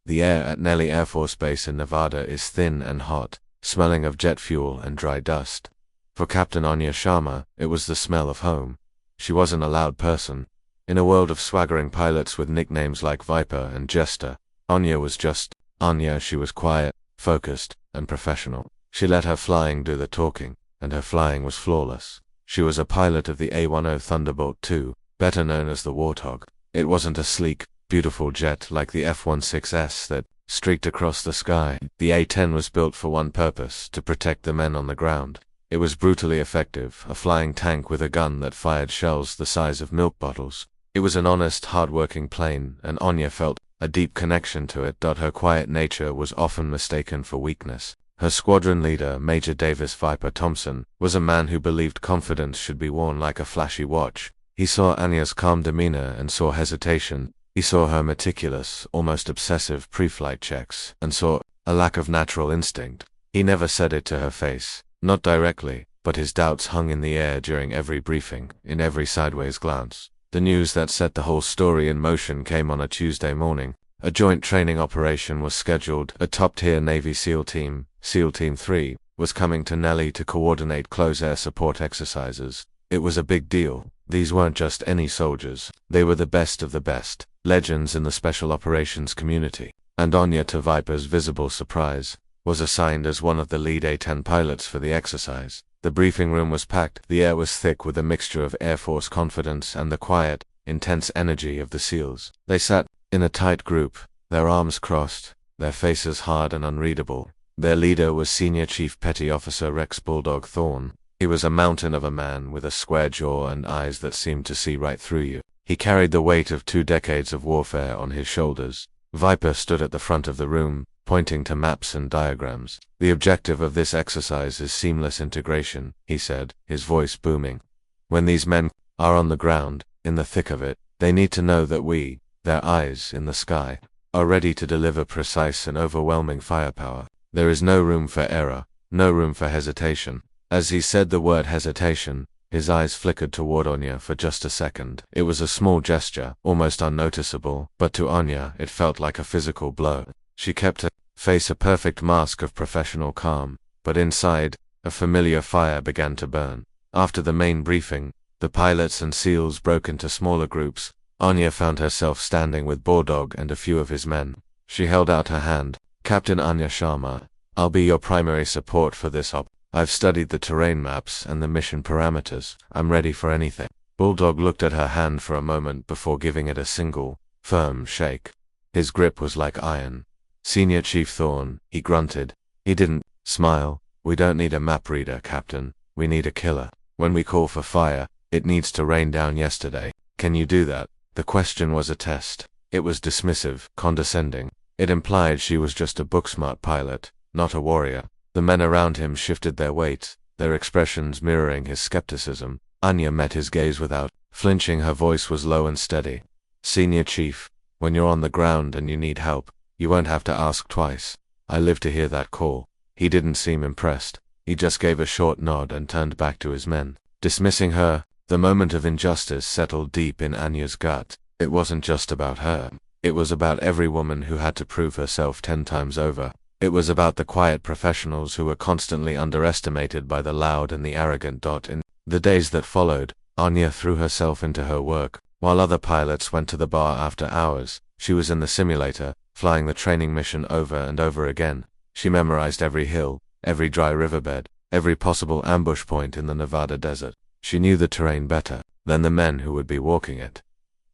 The air at Nellie Air Force Base in Nevada is thin and hot, smelling of jet fuel and dry dust. For Captain Anya Sharma, it was the smell of home. She wasn't a loud person. In a world of swaggering pilots with nicknames like Viper and Jester, Anya was just Anya. She was quiet, focused, and professional. She let her flying do the talking, and her flying was flawless. She was a pilot of the A-10 Thunderbolt II, better known as the Warthog. It wasn't a sleek, beautiful jet like the F-16S that streaked across the sky. The A-10 was built for one purpose: to protect the men on the ground. It was brutally effective, a flying tank with a gun that fired shells the size of milk bottles. It was an honest, hard-working plane, and Anya felt a deep connection to it. Her quiet nature was often mistaken for weakness. Her squadron leader, Major Davis Viper Thompson, was a man who believed confidence should be worn like a flashy watch. He saw Anya's calm demeanor and saw hesitation. He saw her meticulous, almost obsessive pre-flight checks, and saw a lack of natural instinct. He never said it to her face, not directly, but his doubts hung in the air during every briefing, in every sideways glance. The news that set the whole story in motion came on a Tuesday morning. A joint training operation was scheduled. A top-tier Navy SEAL team, SEAL Team 3, was coming to Nellie to coordinate close air support exercises. It was a big deal. These weren't just any soldiers. They were the best of the best, legends in the special operations community. And Anya, to Viper's visible surprise, was assigned as one of the lead A-10 pilots for the exercise. The briefing room was packed. The air was thick with a mixture of Air Force confidence and the quiet, intense energy of the SEALs. They sat in a tight group, their arms crossed, their faces hard and unreadable. Their leader was Senior Chief Petty Officer Rex Bulldog Thorne. He was a mountain of a man with a square jaw and eyes that seemed to see right through you. He carried the weight of 2 decades of warfare on his shoulders. Viper stood at the front of the room, pointing to maps and diagrams. "The objective of this exercise is seamless integration," he said, his voice booming. "When these men are on the ground, in the thick of it, they need to know that we, their eyes in the sky, are ready to deliver precise and overwhelming firepower. There is no room for error, no room for hesitation." As he said the word hesitation, his eyes flickered toward Anya for just a second. It was a small gesture, almost unnoticeable, but to Anya it felt like a physical blow. She kept her face a perfect mask of professional calm, but inside, a familiar fire began to burn. After the main briefing, the pilots and SEALs broke into smaller groups. Anya found herself standing with Bulldog and a few of his men. She held out her hand. "Captain Anya Sharma, I'll be your primary support for this op. I've studied the terrain maps and the mission parameters. I'm ready for anything." Bulldog looked at her hand for a moment before giving it a single, firm shake. His grip was like iron. "Senior Chief Thorne," he grunted. He didn't smile. "We don't need a map reader, Captain. We need a killer. When we call for fire, it needs to rain down yesterday. Can you do that?" The question was a test. It was dismissive, condescending. It implied she was just a book-smart pilot, not a warrior. The men around him shifted their weight, their expressions mirroring his skepticism. Anya met his gaze without flinching. Her voice was low and steady. "Senior Chief, when you're on the ground and you need help, you won't have to ask twice. I live to hear that call." He didn't seem impressed. He just gave a short nod and turned back to his men. Dismissing her, the moment of injustice settled deep in Anya's gut. It wasn't just about her. It was about every woman who had to prove herself 10 times over. It was about the quiet professionals who were constantly underestimated by the loud and the arrogant. In the days that followed, Anya threw herself into her work. While other pilots went to the bar after hours, she was in the simulator, flying the training mission over and over again. She memorized every hill, every dry riverbed, every possible ambush point in the Nevada desert. She knew the terrain better than the men who would be walking it.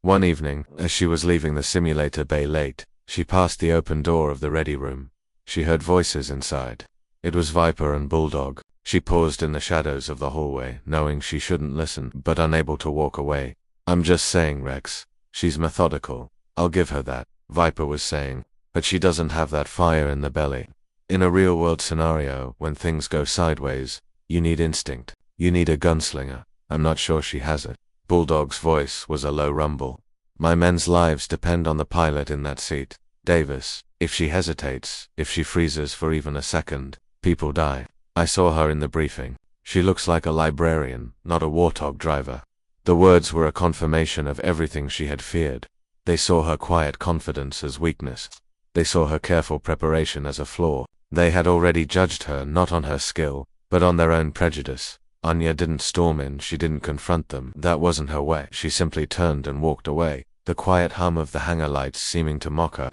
One evening, as she was leaving the simulator bay late, she passed the open door of the ready room. She heard voices inside. It was Viper and Bulldog. She paused in the shadows of the hallway, knowing she shouldn't listen, but unable to walk away. "I'm just saying, Rex. She's methodical. I'll give her that," Viper was saying. "But she doesn't have that fire in the belly. In a real-world scenario, when things go sideways, you need instinct. You need a gunslinger. I'm not sure she has it." Bulldog's voice was a low rumble. "My men's lives depend on the pilot in that seat. Davis, if she hesitates, if she freezes for even a second, people die. I saw her in the briefing. She looks like a librarian, not a warthog driver." The words were a confirmation of everything she had feared. They saw her quiet confidence as weakness. They saw her careful preparation as a flaw. They had already judged her not on her skill, but on their own prejudice. Anya didn't storm in, she didn't confront them. That wasn't her way. She simply turned and walked away, the quiet hum of the hangar lights seeming to mock her.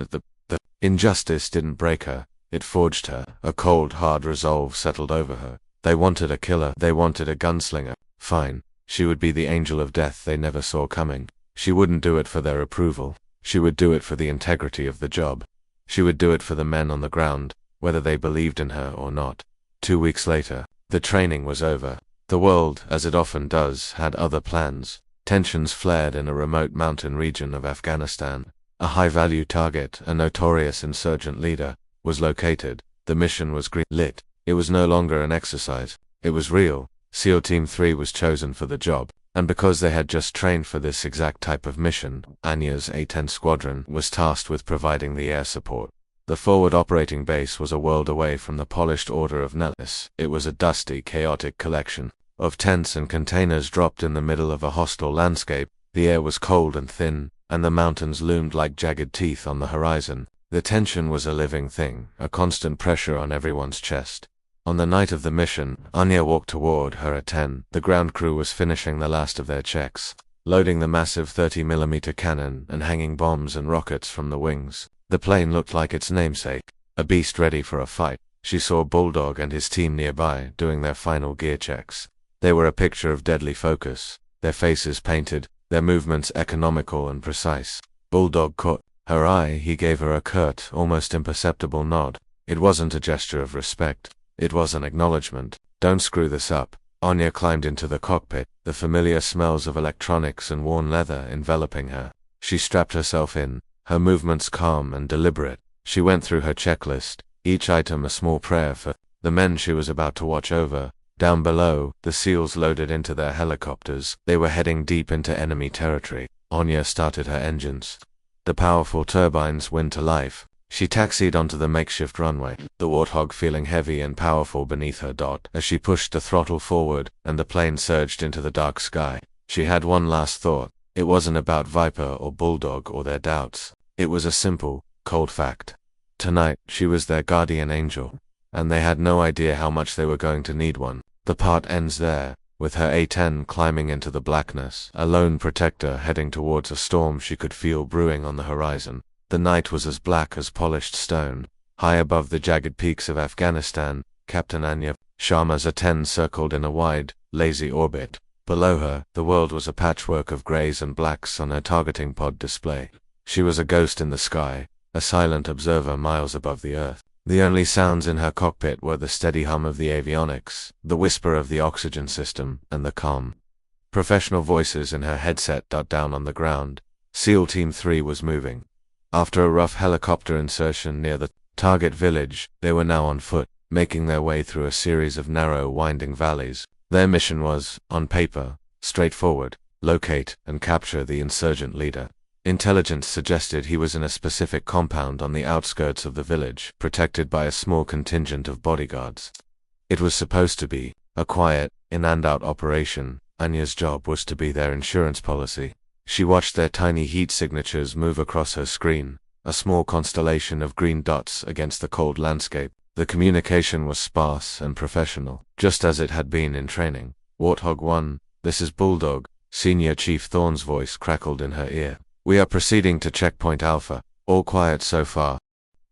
The injustice didn't break her, it forged her. A cold, hard resolve settled over her. They wanted a killer, they wanted a gunslinger. Fine. She would be the angel of death they never saw coming. She wouldn't do it for their approval. She would do it for the integrity of the job. She would do it for the men on the ground, whether they believed in her or not. 2 weeks later, the training was over. The world, as it often does, had other plans. Tensions flared in a remote mountain region of Afghanistan. A high-value target, a notorious insurgent leader, was located. The mission was green-lit. It was no longer an exercise. It was real. SEAL Team 3 was chosen for the job, and because they had just trained for this exact type of mission, Anya's A-10 squadron was tasked with providing the air support. The forward operating base was a world away from the polished order of Nellis. It was a dusty, chaotic collection of tents and containers dropped in the middle of a hostile landscape. The air was cold and thin, and the mountains loomed like jagged teeth on the horizon. The tension was a living thing, a constant pressure on everyone's chest. On the night of the mission, Anya walked toward her A-10. The ground crew was finishing the last of their checks, loading the massive 30mm cannon and hanging bombs and rockets from the wings. The plane looked like its namesake, a beast ready for a fight. She saw Bulldog and his team nearby, doing their final gear checks. They were a picture of deadly focus, their faces painted, their movements economical and precise. Bulldog caught her eye. He gave her a curt, almost imperceptible nod. It wasn't a gesture of respect. It was an acknowledgement. Don't screw this up. Anya climbed into the cockpit, the familiar smells of electronics and worn leather enveloping her. She strapped herself in, her movements calm and deliberate. She went through her checklist, each item a small prayer for the men she was about to watch over. Down below, the SEALs loaded into their helicopters. They were heading deep into enemy territory. Anya started her engines. The powerful turbines went to life. She taxied onto the makeshift runway, the Warthog feeling heavy and powerful beneath her dot. As she pushed the throttle forward, and the plane surged into the dark sky, she had one last thought. It wasn't about Viper or Bulldog or their doubts. It was a simple, cold fact. Tonight, she was their guardian angel, and they had no idea how much they were going to need one. The part ends there, with her A-10 climbing into the blackness, a lone protector heading towards a storm she could feel brewing on the horizon. The night was as black as polished stone. High above the jagged peaks of Afghanistan, Captain Anya Sharma's A-10 circled in a wide, lazy orbit. Below her, the world was a patchwork of grays and blacks on her targeting pod display. She was a ghost in the sky, a silent observer miles above the earth. The only sounds in her cockpit were the steady hum of the avionics, the whisper of the oxygen system, and the calm professional voices in her headset down on the ground. SEAL Team 3 was moving. After a rough helicopter insertion near the target village, they were now on foot, making their way through a series of narrow, winding valleys. Their mission was, on paper, straightforward: locate and capture the insurgent leader. Intelligence suggested he was in a specific compound on the outskirts of the village, protected by a small contingent of bodyguards. It was supposed to be a quiet, in-and-out operation. Anya's job was to be their insurance policy. She watched their tiny heat signatures move across her screen, a small constellation of green dots against the cold landscape. The communication was sparse and professional, just as it had been in training. Warthog 1, this is Bulldog. Senior Chief Thorne's voice crackled in her ear. We are proceeding to checkpoint Alpha. All quiet so far.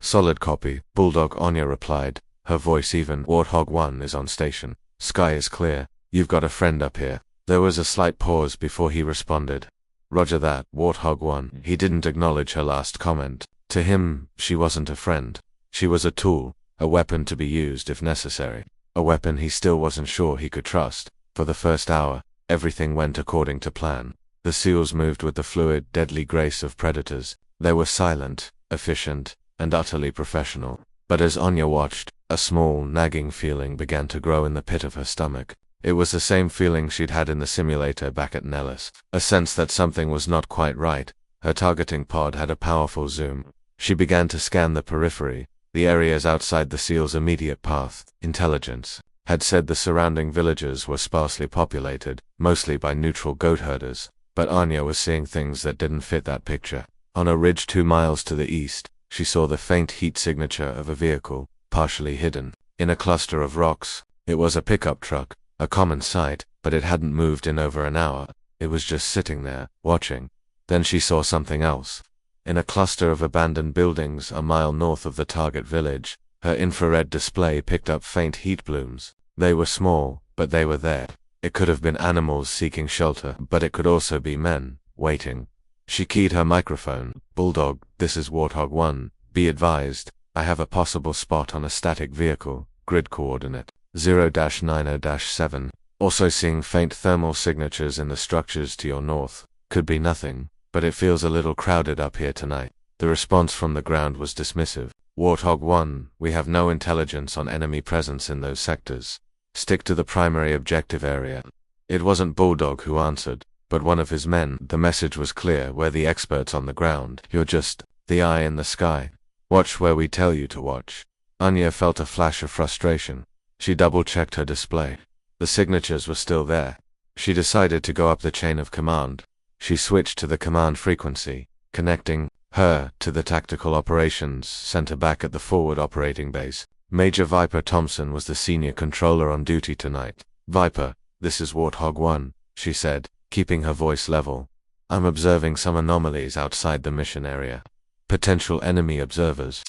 Solid copy, Bulldog, Anya replied, her voice even. Warthog 1 is on station. Sky is clear. You've got a friend up here. There was a slight pause before he responded. Roger that, Warthog 1. He didn't acknowledge her last comment. To him, she wasn't a friend. She was a tool, a weapon to be used if necessary. A weapon he still wasn't sure he could trust. For the first hour, everything went according to plan. The SEALs moved with the fluid, deadly grace of predators. They were silent, efficient, and utterly professional. But as Anya watched, a small, nagging feeling began to grow in the pit of her stomach. It was the same feeling she'd had in the simulator back at Nellis. A sense that something was not quite right. Her targeting pod had a powerful zoom. She began to scan the periphery, the areas outside the SEALs' immediate path. Intelligence had said the surrounding villages were sparsely populated, mostly by neutral goat herders. But Anya was seeing things that didn't fit that picture. On a ridge 2 miles to the east, She saw the faint heat signature of a vehicle, partially hidden in a cluster of rocks. It was a pickup truck, a common sight, but it hadn't moved in over an hour. It was just sitting there, watching. Then she saw something else. In a cluster of abandoned buildings a mile north of the target village, her infrared display picked up faint heat blooms. They were small, but they were there. It could have been animals seeking shelter, but it could also be men, waiting. She keyed her microphone. "Bulldog, this is Warthog 1. Be advised, I have a possible spot on a static vehicle. Grid coordinate 0-90-7. Also seeing faint thermal signatures in the structures to your north. Could be nothing, but it feels a little crowded up here tonight." The response from the ground was dismissive. "Warthog 1, we have no intelligence on enemy presence in those sectors. Stick to the primary objective area." It wasn't Bulldog who answered, but one of his men. The message was clear: "We're the experts on the ground. You're just the eye in the sky. Watch where we tell you to watch." Anya felt a flash of frustration. She double-checked her display. The signatures were still there. She decided to go up the chain of command. She switched to the command frequency, connecting her to the Tactical Operations Center back at the Forward Operating Base. Major Viper Thompson was the senior controller on duty tonight. "Viper, this is Warthog 1, she said, keeping her voice level. "I'm observing some anomalies outside the mission area. Potential enemy observers.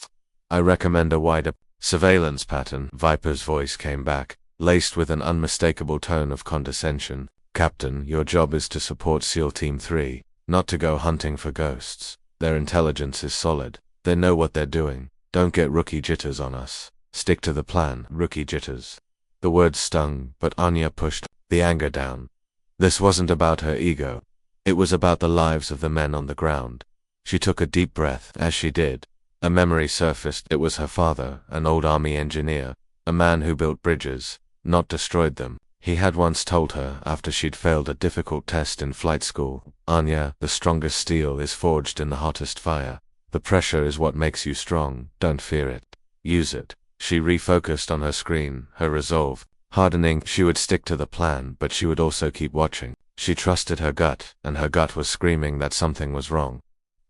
I recommend a wider surveillance pattern." Viper's voice came back, laced with an unmistakable tone of condescension. "Captain, your job is to support SEAL Team 3, not to go hunting for ghosts. Their intelligence is solid. They know what they're doing. Don't get rookie jitters on us. Stick to the plan." Rookie jitters. The words stung, but Anya pushed the anger down. This wasn't about her ego. It was about the lives of the men on the ground. She took a deep breath. As she did, a memory surfaced. It was her father, an old army engineer, a man who built bridges, not destroyed them. He had once told her, after she'd failed a difficult test in flight school, "Anya, the strongest steel is forged in the hottest fire. The pressure is what makes you strong. Don't fear it. Use it." She refocused on her screen, her resolve hardening. She would stick to the plan, but she would also keep watching. She trusted her gut, and her gut was screaming that something was wrong.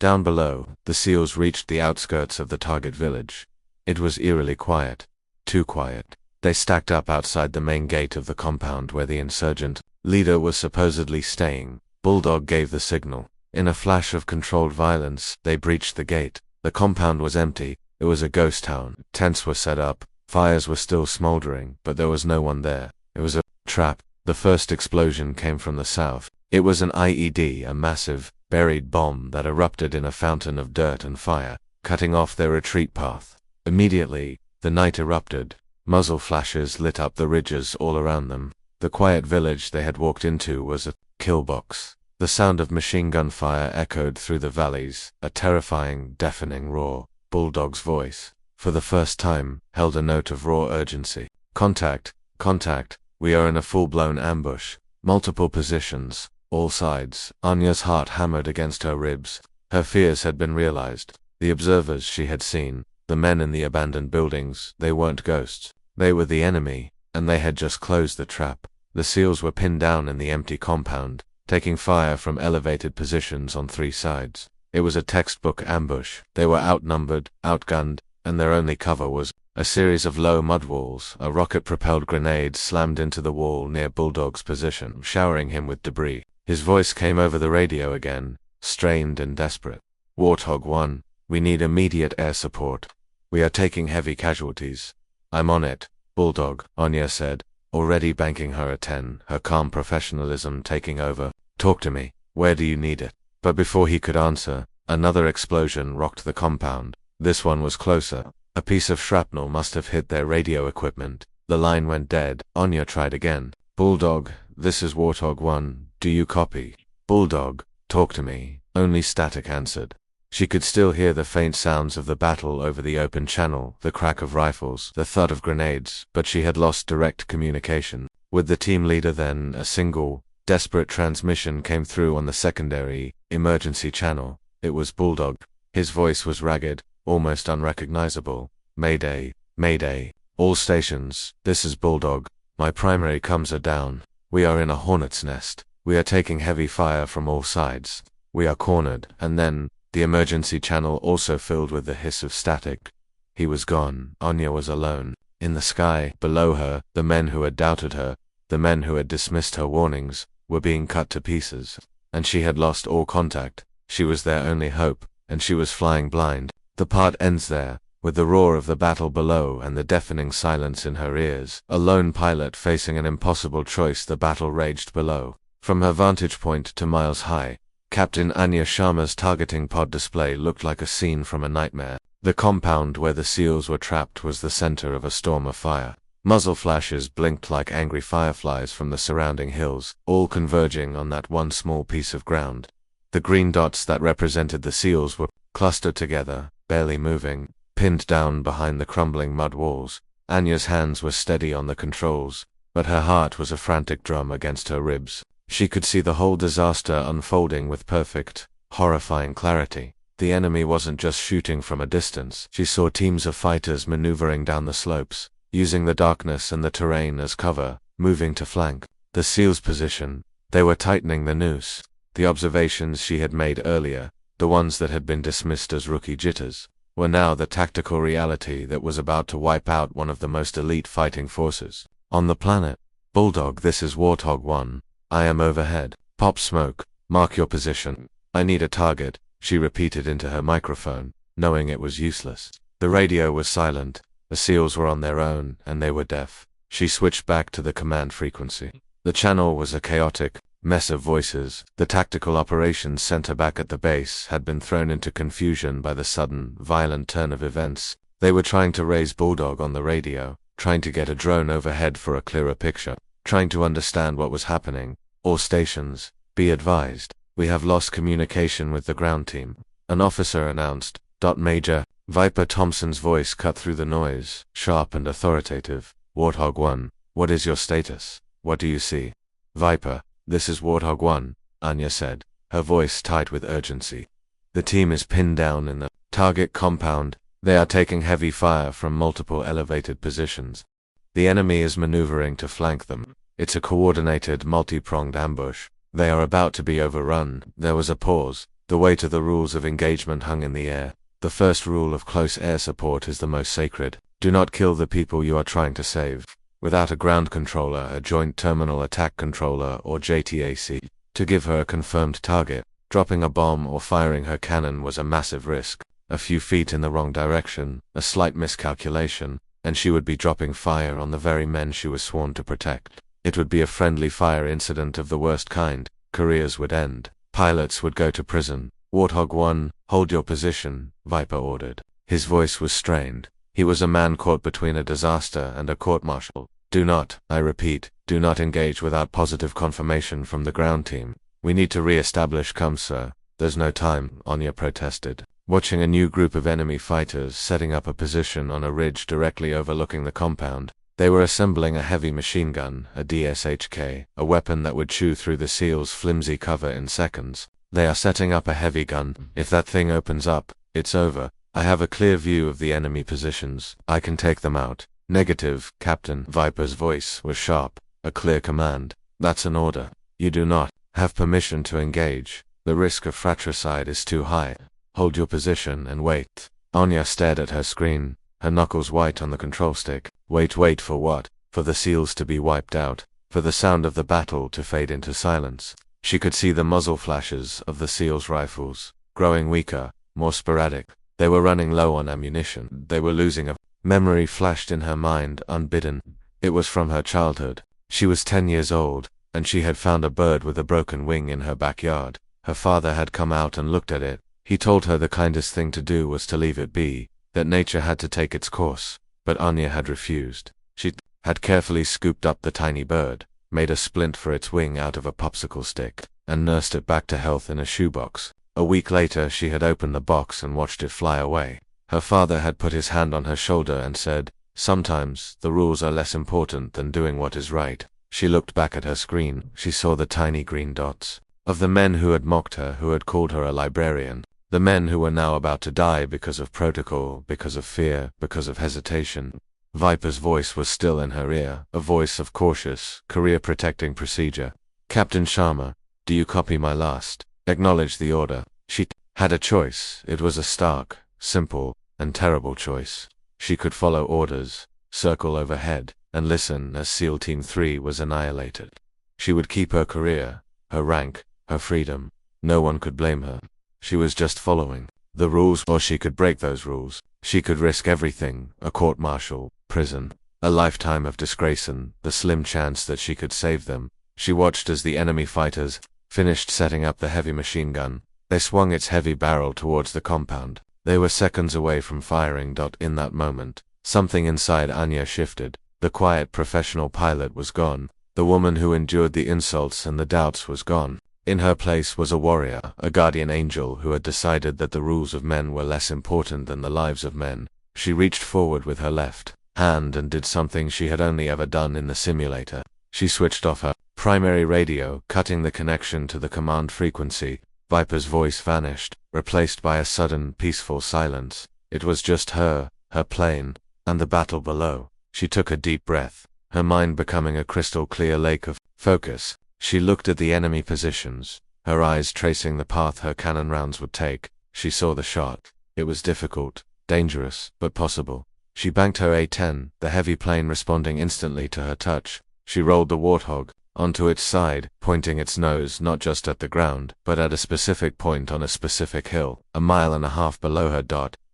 Down below, the SEALs reached the outskirts of the target village. It was eerily quiet. Too quiet. They stacked up outside the main gate of the compound where the insurgent leader was supposedly staying. Bulldog gave the signal. In a flash of controlled violence, they breached the gate. The compound was empty. It was a ghost town. Tents were set up. Fires were still smoldering, but there was no one there. It was a trap. The first explosion came from the south. It was an IED, a massive, buried bomb that erupted in a fountain of dirt and fire, cutting off their retreat path. Immediately, the night erupted. Muzzle flashes lit up the ridges all around them. The quiet village they had walked into was a kill box. The sound of machine gun fire echoed through the valleys, a terrifying, deafening roar. Bulldog's voice, for the first time, held a note of raw urgency. "Contact, contact, we are in a full-blown ambush. Multiple positions, all sides." Anya's heart hammered against her ribs. Her fears had been realized. The observers she had seen, the men in the abandoned buildings, they weren't ghosts. They were the enemy, and they had just closed the trap. The SEALs were pinned down in the empty compound, taking fire from elevated positions on 3 sides. It was a textbook ambush. They were outnumbered, outgunned, and their only cover was a series of low mud walls. A rocket-propelled grenade slammed into the wall near Bulldog's position, showering him with debris. His voice came over the radio again, strained and desperate. "Warthog 1, we need immediate air support. We are taking heavy casualties." "I'm on it, Bulldog," Anya said, already banking her a 10, her calm professionalism taking over. "Talk to me. Where do you need it?" But before he could answer, another explosion rocked the compound. This one was closer. A piece of shrapnel must have hit their radio equipment. The line went dead. Anya tried again. "Bulldog, this is Warthog 1. Do you copy?" "Bulldog, talk to me." Only static answered. She could still hear the faint sounds of the battle over the open channel, the crack of rifles, the thud of grenades, but she had lost direct communication with the team leader. Then a single, desperate transmission came through on the secondary, emergency channel. It was Bulldog. His voice was ragged, almost unrecognizable. "Mayday, Mayday. All stations, this is Bulldog. My primary comms are down. We are in a hornet's nest. We are taking heavy fire from all sides. We are cornered." And then, the emergency channel also filled with the hiss of static. He was gone. Anya was alone. In the sky, below her, the men who had doubted her, the men who had dismissed her warnings, were being cut to pieces. And she had lost all contact. She was their only hope, and she was flying blind. The part ends there, with the roar of the battle below and the deafening silence in her ears. A lone pilot facing an impossible choice, the battle raged below. From her vantage point to miles high, Captain Anya Sharma's targeting pod display looked like a scene from a nightmare. The compound where the SEALs were trapped was the center of a storm of fire. Muzzle flashes blinked like angry fireflies from the surrounding hills, all converging on that one small piece of ground. The green dots that represented the SEALs were clustered together, barely moving, pinned down behind the crumbling mud walls. Anya's hands were steady on the controls, but her heart was a frantic drum against her ribs. She could see the whole disaster unfolding with perfect, horrifying clarity. The enemy wasn't just shooting from a distance. She saw teams of fighters maneuvering down the slopes, using the darkness and the terrain as cover, moving to flank the SEALs' position. They were tightening the noose. The observations she had made earlier, the ones that had been dismissed as rookie jitters, were now the tactical reality that was about to wipe out one of the most elite fighting forces on the planet. Bulldog, this is Warthog 1. I am overhead. Pop smoke. Mark your position. I need a target, she repeated into her microphone, knowing it was useless. The radio was silent. The SEALs were on their own, and they were deaf. She switched back to the command frequency. The channel was a chaotic mess of voices. The tactical operations center back at the base had been thrown into confusion by the sudden, violent turn of events. They were trying to raise Bulldog on the radio, trying to get a drone overhead for a clearer picture, trying to understand what was happening. All stations, be advised, we have lost communication with the ground team, an officer announced. Major, Viper Thompson's voice cut through the noise, sharp and authoritative. Warthog 1, what is your status? What do you see? Viper, this is Warthog 1, Anya said, her voice tight with urgency. The team is pinned down in the target compound. They are taking heavy fire from multiple elevated positions. The enemy is maneuvering to flank them. It's a coordinated, multi-pronged ambush. They are about to be overrun. There was a pause. The weight of the rules of engagement hung in the air. The first rule of close air support is the most sacred. Do not kill the people you are trying to save. Without a ground controller, a joint terminal attack controller, or JTAC, to give her a confirmed target, dropping a bomb or firing her cannon was a massive risk. A few feet in the wrong direction, a slight miscalculation, and she would be dropping fire on the very men she was sworn to protect. It would be a friendly fire incident of the worst kind. Careers would end. Pilots would go to prison. Warthog 1, hold your position, Viper ordered. His voice was strained. He was a man caught between a disaster and a court-martial. Do not, I repeat, do not engage without positive confirmation from the ground team. We need to re-establish comms, sir. There's no time, Anya protested, watching a new group of enemy fighters setting up a position on a ridge directly overlooking the compound. They were assembling a heavy machine gun, a DSHK, a weapon that would chew through the SEALs' flimsy cover in seconds. They are setting up a heavy gun. If that thing opens up, it's over. I have a clear view of the enemy positions. I can take them out. Negative, Captain. Viper's voice was sharp. A clear command. That's an order. You do not have permission to engage. The risk of fratricide is too high. Hold your position and wait. Anya stared at her screen, her knuckles white on the control stick. Wait for what? For the SEALs to be wiped out. For the sound of the battle to fade into silence. She could see the muzzle flashes of the SEALs' rifles, growing weaker, more sporadic. They were running low on ammunition. They were losing a memory flashed in her mind, unbidden. It was from her childhood. She was 10 years old, and she had found a bird with a broken wing in her backyard. Her father had come out and looked at it. He told her the kindest thing to do was to leave it be, that nature had to take its course. But Anya had refused. She had carefully scooped up the tiny bird, made a splint for its wing out of a popsicle stick, and nursed it back to health in a shoebox. A week later she had opened the box and watched it fly away. Her father had put his hand on her shoulder and said, "Sometimes the rules are less important than doing what is right." She looked back at her screen. She saw the tiny green dots of the men who had mocked her, who had called her a librarian. The men who were now about to die because of protocol, because of fear, because of hesitation. Viper's voice was still in her ear, a voice of cautious, career-protecting procedure. "Captain Sharma, do you copy my last? Acknowledge the order." She had a choice. It was a stark, simple, and terrible choice. She could follow orders, circle overhead, and listen as SEAL Team 3 was annihilated. She would keep her career, her rank, her freedom. No one could blame her. She was just following the rules, or she could break those rules. She could risk everything: a court-martial, prison, a lifetime of disgrace, and the slim chance that she could save them. She watched as the enemy fighters finished setting up the heavy machine gun. They swung its heavy barrel towards the compound. They were seconds away from firing. In that moment, something inside Anya shifted. The quiet professional pilot was gone. The woman who endured the insults and the doubts was gone. In her place was a warrior, a guardian angel who had decided that the rules of men were less important than the lives of men. She reached forward with her left hand and did something she had only ever done in the simulator. She switched off her primary radio, cutting the connection to the command frequency. Viper's voice vanished, replaced by a sudden, peaceful silence. It was just her plane, and the battle below. She took a deep breath, her mind becoming a crystal-clear lake of focus. She looked at the enemy positions, her eyes tracing the path her cannon rounds would take. She saw the shot. It was difficult, dangerous, but possible. She banked her A-10, the heavy plane responding instantly to her touch. She rolled the Warthog onto its side, pointing its nose not just at the ground, but at a specific point on a specific hill, a mile and a half below her.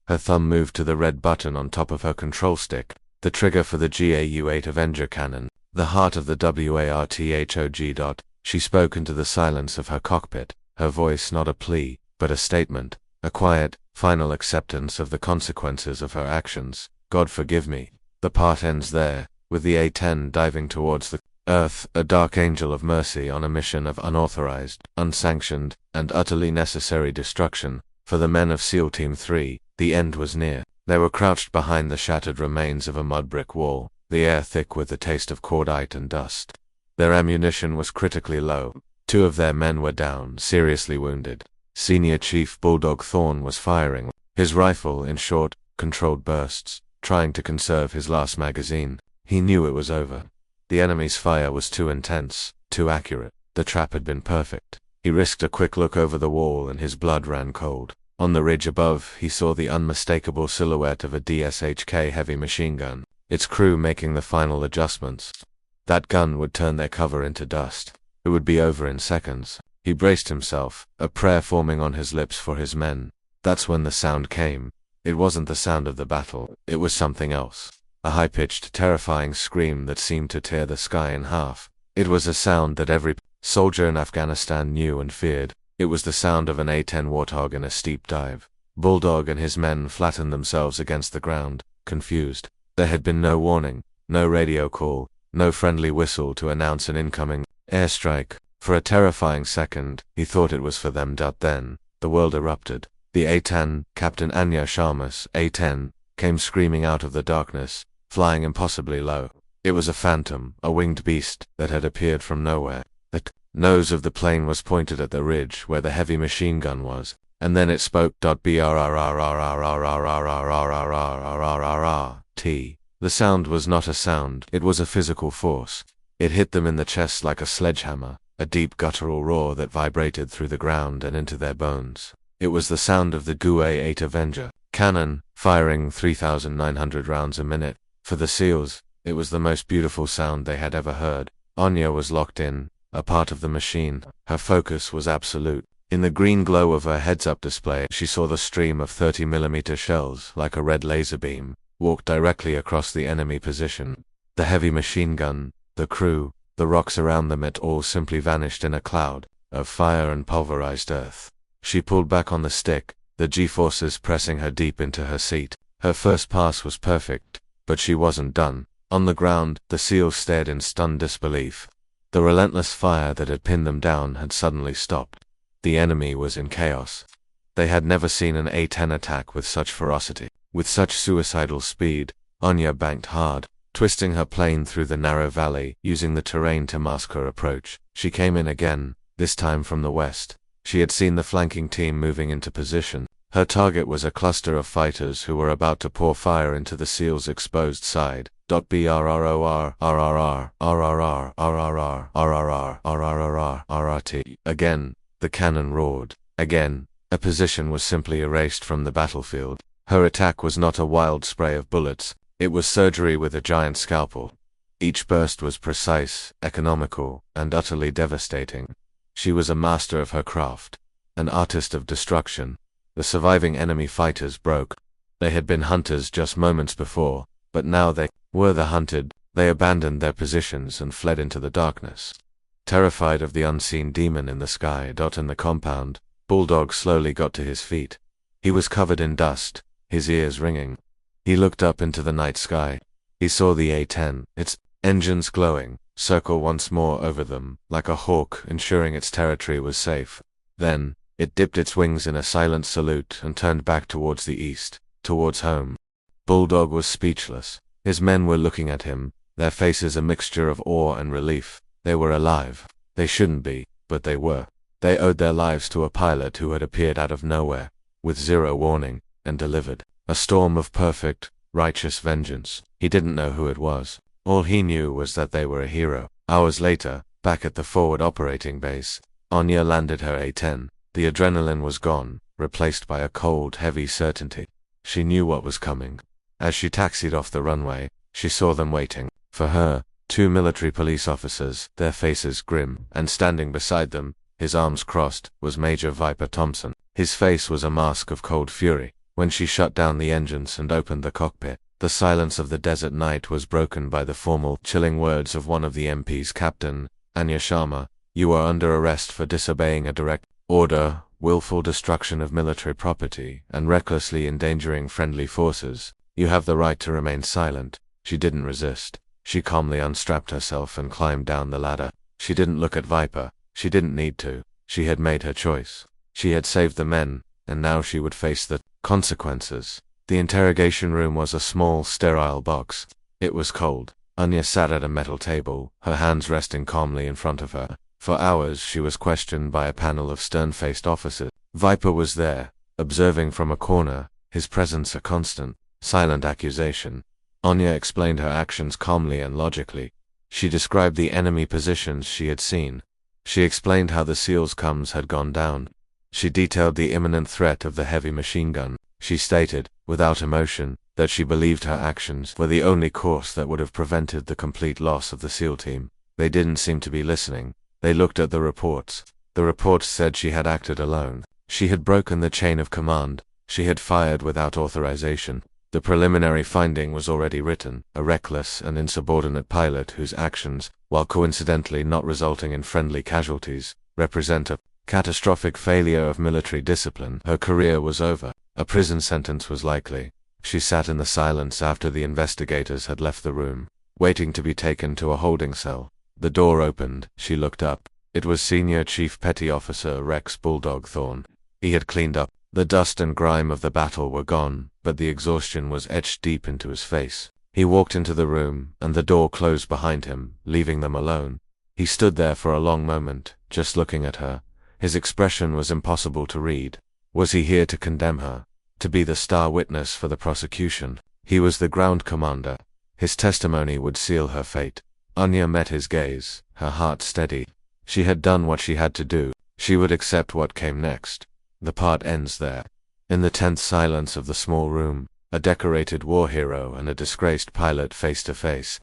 Her thumb moved to the red button on top of her control stick, the trigger for the GAU-8 Avenger cannon, the heart of the WARTHOG. She spoke into the silence of her cockpit, her voice not a plea, but a statement, a quiet, final acceptance of the consequences of her actions. God forgive me. The part ends there, with the A-10 diving towards the Earth, a dark angel of mercy on a mission of unauthorized, unsanctioned, and utterly necessary destruction. For the men of SEAL Team 3, the end was near. They were crouched behind the shattered remains of a mud brick wall, the air thick with the taste of cordite and dust. Their ammunition was critically low. 2 of their men were down, seriously wounded. Senior Chief Bulldog Thorne was firing his rifle in short, controlled bursts, trying to conserve his last magazine. He knew it was over. The enemy's fire was too intense, too accurate. The trap had been perfect. He risked a quick look over the wall and his blood ran cold. On the ridge above, he saw the unmistakable silhouette of a DSHK heavy machine gun, its crew making the final adjustments. That gun would turn their cover into dust. It would be over in seconds. He braced himself, a prayer forming on his lips for his men. That's when the sound came. It wasn't the sound of the battle, it was something else. A high-pitched, terrifying scream that seemed to tear the sky in half. It was a sound that every soldier in Afghanistan knew and feared. It was the sound of an A-10 Warthog in a steep dive. Bulldog and his men flattened themselves against the ground, confused. There had been no warning, no radio call, no friendly whistle to announce an incoming airstrike. For a terrifying second, he thought it was for them. Then, the world erupted. The A-10, Captain Anya Sharma's A-10, came screaming out of the darkness, flying impossibly low. It was a phantom, a winged beast that had appeared from nowhere. The nose of the plane was pointed at the ridge where the heavy machine gun was, and then it spoke. T. The sound was not a sound, it was a physical force. It hit them in the chest like a sledgehammer, a deep guttural roar that vibrated through the ground and into their bones. It was the sound of the GAU-8 Avenger cannon, firing 3,900 rounds a minute. For the SEALs, it was the most beautiful sound they had ever heard. Anya was locked in, a part of the machine. Her focus was absolute. In the green glow of her heads-up display, she saw the stream of 30mm shells, like a red laser beam, walk directly across the enemy position. The heavy machine gun, the crew, the rocks around them, it all simply vanished in a cloud of fire and pulverized earth. She pulled back on the stick, the G-forces pressing her deep into her seat. Her first pass was perfect, but she wasn't done. On the ground, the SEALs stared in stunned disbelief. The relentless fire that had pinned them down had suddenly stopped. The enemy was in chaos. They had never seen an A-10 attack with such ferocity, with such suicidal speed. Anya banked hard, twisting her plane through the narrow valley, using the terrain to mask her approach. She came in again, this time from the west. She had seen the flanking team moving into position. Her target was a cluster of fighters who were about to pour fire into the SEALs' exposed side. RRT. Again, the cannon roared. Again, A position was simply erased from the battlefield. Her attack was not a wild spray of bullets, it was surgery with a giant scalpel. Each burst was precise, economical, and utterly devastating. She was a master of her craft, an artist of destruction. The surviving enemy fighters broke. They had been hunters just moments before, but now they were the hunted. They abandoned their positions and fled into the darkness. Terrified of the unseen demon in the sky in the compound, Bulldog slowly got to his feet. He was covered in dust, his ears ringing. He looked up into the night sky. He saw the A-10, its engines glowing, circle once more over them, like a hawk ensuring its territory was safe. Then, it dipped its wings in a silent salute and turned back towards the east, towards home. Bulldog was speechless. His men were looking at him, their faces a mixture of awe and relief. They were alive. They shouldn't be, but they were. They owed their lives to a pilot who had appeared out of nowhere, with zero warning, and delivered a storm of perfect, righteous vengeance. He didn't know who it was. All he knew was that they were a hero. Hours later, back at the forward operating base, Anya landed her A-10. The adrenaline was gone, replaced by a cold, heavy certainty. She knew what was coming. As she taxied off the runway, she saw them waiting for her, 2 military police officers, their faces grim, and standing beside them, his arms crossed, was Major Viper Thompson. His face was a mask of cold fury. When she shut down the engines and opened the cockpit, the silence of the desert night was broken by the formal, chilling words of one of the MP's captain, Anya Sharma. You are under arrest for disobeying a direct order, willful destruction of military property, and recklessly endangering friendly forces. You have the right to remain silent. She didn't resist. She calmly unstrapped herself and climbed down the ladder. She didn't look at Viper. She didn't need to. She had made her choice. She had saved the men, and now she would face the consequences. The interrogation room was a small, sterile box. It was cold. Anya sat at a metal table, her hands resting calmly in front of her. For hours she was questioned by a panel of stern-faced officers. Viper was there, observing from a corner, his presence a constant, silent accusation. Anya explained her actions calmly and logically. She described the enemy positions she had seen. She explained how the SEALs' comms had gone down. She detailed the imminent threat of the heavy machine gun. She stated, without emotion, that she believed her actions were the only course that would have prevented the complete loss of the SEAL team. They didn't seem to be listening. They looked at the reports. The reports said she had acted alone. She had broken the chain of command. She had fired without authorization. The preliminary finding was already written: a reckless and insubordinate pilot whose actions, while coincidentally not resulting in friendly casualties, represent a catastrophic failure of military discipline. Her career was over. A prison sentence was likely. She sat in the silence after the investigators had left the room, waiting to be taken to a holding cell. The door opened. She looked up. It was Senior Chief Petty Officer Rex Bulldog Thorne. He had cleaned up. The dust and grime of the battle were gone, but the exhaustion was etched deep into his face. He walked into the room, and the door closed behind him, leaving them alone. He stood there for a long moment, just looking at her. His expression was impossible to read. Was he here to condemn her? To be the star witness for the prosecution? He was the ground commander. His testimony would seal her fate. Anya met his gaze, her heart steady. She had done what she had to do. She would accept what came next. The part ends there. In the tense silence of the small room, a decorated war hero and a disgraced pilot face to face.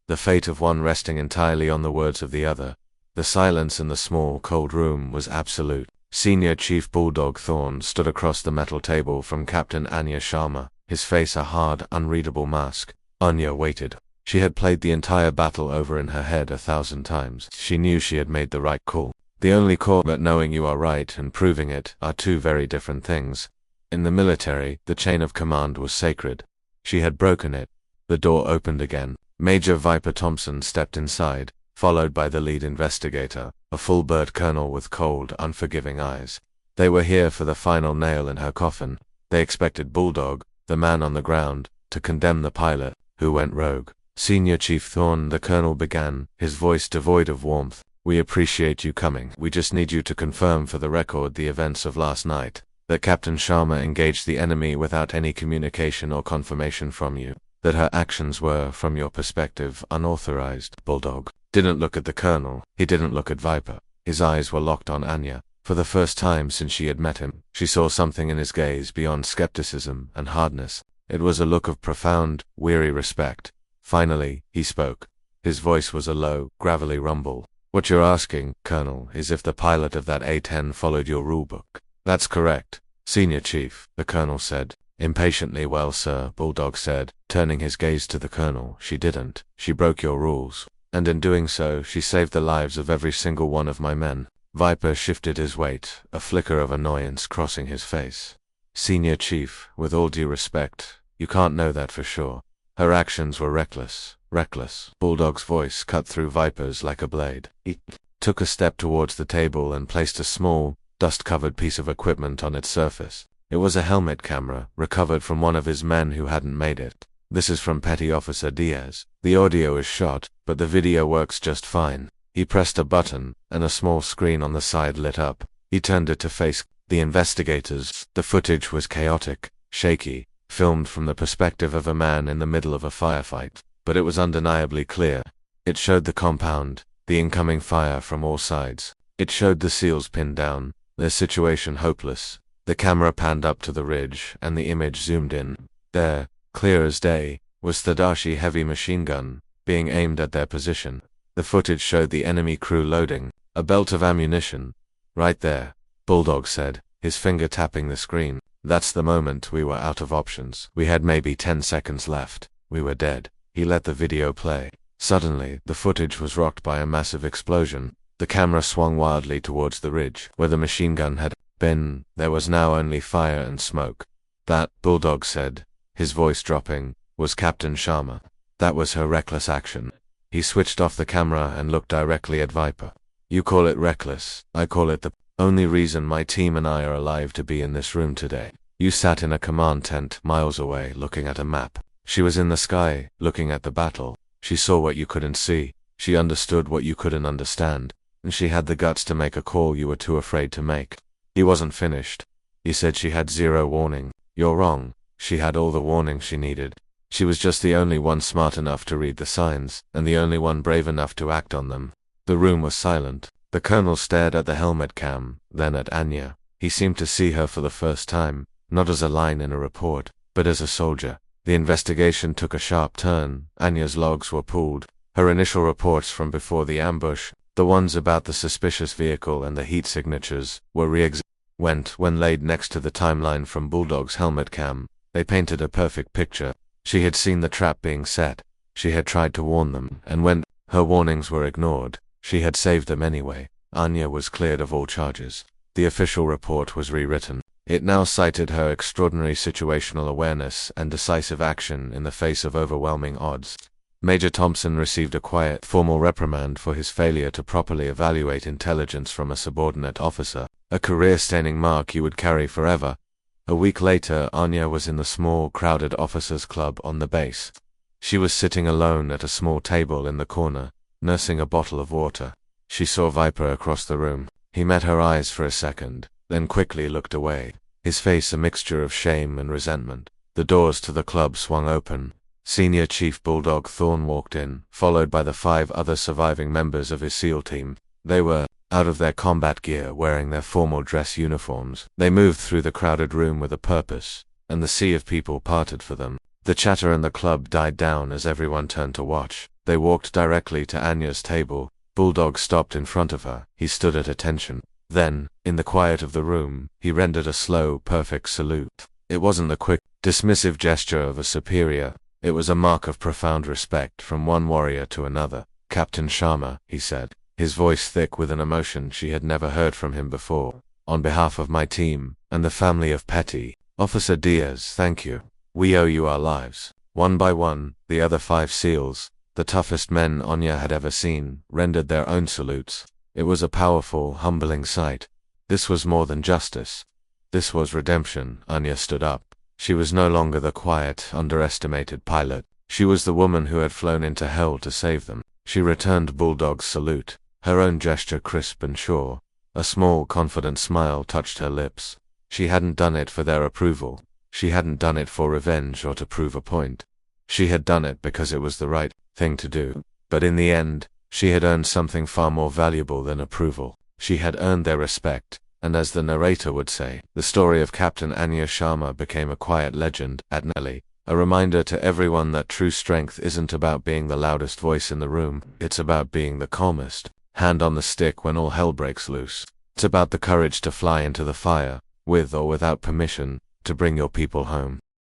The fate of one resting entirely on the words of the other. The silence in the small, cold room was absolute. Senior Chief Bulldog Thorne stood across the metal table from Captain Anya Sharma, his face a hard, unreadable mask. Anya waited. She had played the entire battle over in her head 1,000 times. She knew she had made the right call. The only call, but knowing you are right and proving it, are two very different things. In the military, the chain of command was sacred. She had broken it. The door opened again. Major Viper Thompson stepped inside, followed by the lead investigator, a full-bird colonel with cold, unforgiving eyes. They were here for the final nail in her coffin. They expected Bulldog, the man on the ground, to condemn the pilot, who went rogue. Senior Chief Thorne, the colonel began, his voice devoid of warmth. We appreciate you coming. We just need you to confirm for the record the events of last night, that Captain Sharma engaged the enemy without any communication or confirmation from you, that her actions were, from your perspective, unauthorized. Bulldog didn't look at the colonel. He didn't look at Viper. His eyes were locked on Anya. For the first time since she had met him, she saw something in his gaze beyond skepticism and hardness. It was a look of profound, weary respect. Finally, he spoke. His voice was a low, gravelly rumble. "What you're asking, Colonel, is if the pilot of that A-10 followed your rulebook." "That's correct, Senior Chief," the Colonel said. Impatiently. "Well, sir," Bulldog said, turning his gaze to the Colonel, "she didn't. She broke your rules. And in doing so, she saved the lives of every single one of my men." Viper shifted his weight, a flicker of annoyance crossing his face. "Senior Chief, with all due respect, you can't know that for sure. Her actions were reckless. Reckless." Bulldog's voice cut through Viper's like a blade. He took a step towards the table and placed a small, dust-covered piece of equipment on its surface. It was a helmet camera, recovered from one of his men who hadn't made it. "This is from Petty Officer Diaz. The audio is shot, but the video works just fine." He pressed a button, and a small screen on the side lit up. He turned it to face the investigators. The footage was chaotic, shaky, filmed from the perspective of a man in the middle of a firefight. But it was undeniably clear. It showed the compound, the incoming fire from all sides. It showed the SEALs pinned down, their situation hopeless. The camera panned up to the ridge, and the image zoomed in. There, clear as day, was the Dashi heavy machine gun, being aimed at their position. The footage showed the enemy crew loading a belt of ammunition. "Right there," Bulldog said, his finger tapping the screen. "That's the moment we were out of options. We had maybe 10 seconds left. We were dead." He let the video play. Suddenly, the footage was rocked by a massive explosion. The camera swung wildly towards the ridge, where the machine gun had been. There was now only fire and smoke. "That," Bulldog said, his voice dropping, "was Captain Sharma. That was her reckless action." He switched off the camera and looked directly at Viper. "You call it reckless. I call it the only reason my team and I are alive to be in this room today. You sat in a command tent miles away looking at a map. She was in the sky, looking at the battle. She saw what you couldn't see. She understood what you couldn't understand. And she had the guts to make a call you were too afraid to make." He wasn't finished. He said she had zero warning. "You're wrong. She had all the warning she needed. She was just the only one smart enough to read the signs, and the only one brave enough to act on them." The room was silent. The Colonel stared at the helmet cam, then at Anya. He seemed to see her for the first time, not as a line in a report, but as a soldier. The investigation took a sharp turn. Anya's logs were pulled. Her initial reports from before the ambush, the ones about the suspicious vehicle and the heat signatures, were re-examined. When laid next to the timeline from Bulldog's helmet cam, they painted a perfect picture. She had seen the trap being set. She had tried to warn them, and when her warnings were ignored, she had saved them anyway. Anya was cleared of all charges. The official report was rewritten. It now cited her extraordinary situational awareness and decisive action in the face of overwhelming odds. Major Thompson received a quiet, formal reprimand for his failure to properly evaluate intelligence from a subordinate officer, a career-staining mark you would carry forever. A week later, Anya was in the small, crowded officers' club on the base. She was sitting alone at a small table in the corner, nursing a bottle of water. She saw Viper across the room. He met her eyes for a second, then quickly looked away, his face a mixture of shame and resentment. The doors to the club swung open. Senior Chief Bulldog Thorne walked in, followed by the 5 other surviving members of his SEAL team. They were out of their combat gear, wearing their formal dress uniforms. They moved through the crowded room with a purpose, and the sea of people parted for them. The chatter in the club died down as everyone turned to watch. They walked directly to Anya's table. Bulldog stopped in front of her. He stood at attention. Then, in the quiet of the room, he rendered a slow, perfect salute. It wasn't the quick, dismissive gesture of a superior. It was a mark of profound respect from one warrior to another. "Captain Sharma," he said, his voice thick with an emotion she had never heard from him before. "On behalf of my team, and the family of Petty Officer Diaz, thank you. We owe you our lives." One by one, the other 5 SEALs, the toughest men Anya had ever seen, rendered their own salutes. It was a powerful, humbling sight. This was more than justice. This was redemption. Anya stood up. She was no longer the quiet, underestimated pilot. She was the woman who had flown into hell to save them. She returned Bulldog's salute, her own gesture crisp and sure. A small, confident smile touched her lips. She hadn't done it for their approval. She hadn't done it for revenge or to prove a point. She had done it because it was the right thing to do. But in the end, she had earned something far more valuable than approval. She had earned their respect, And as the narrator would say, the story of Captain Anya Sharma became a quiet legend at Nelly, a reminder to everyone that true strength isn't about being the loudest voice in the room, it's about being the calmest hand on the stick when all hell breaks loose. It's about the courage to fly into the fire, with or without permission, to bring your people home.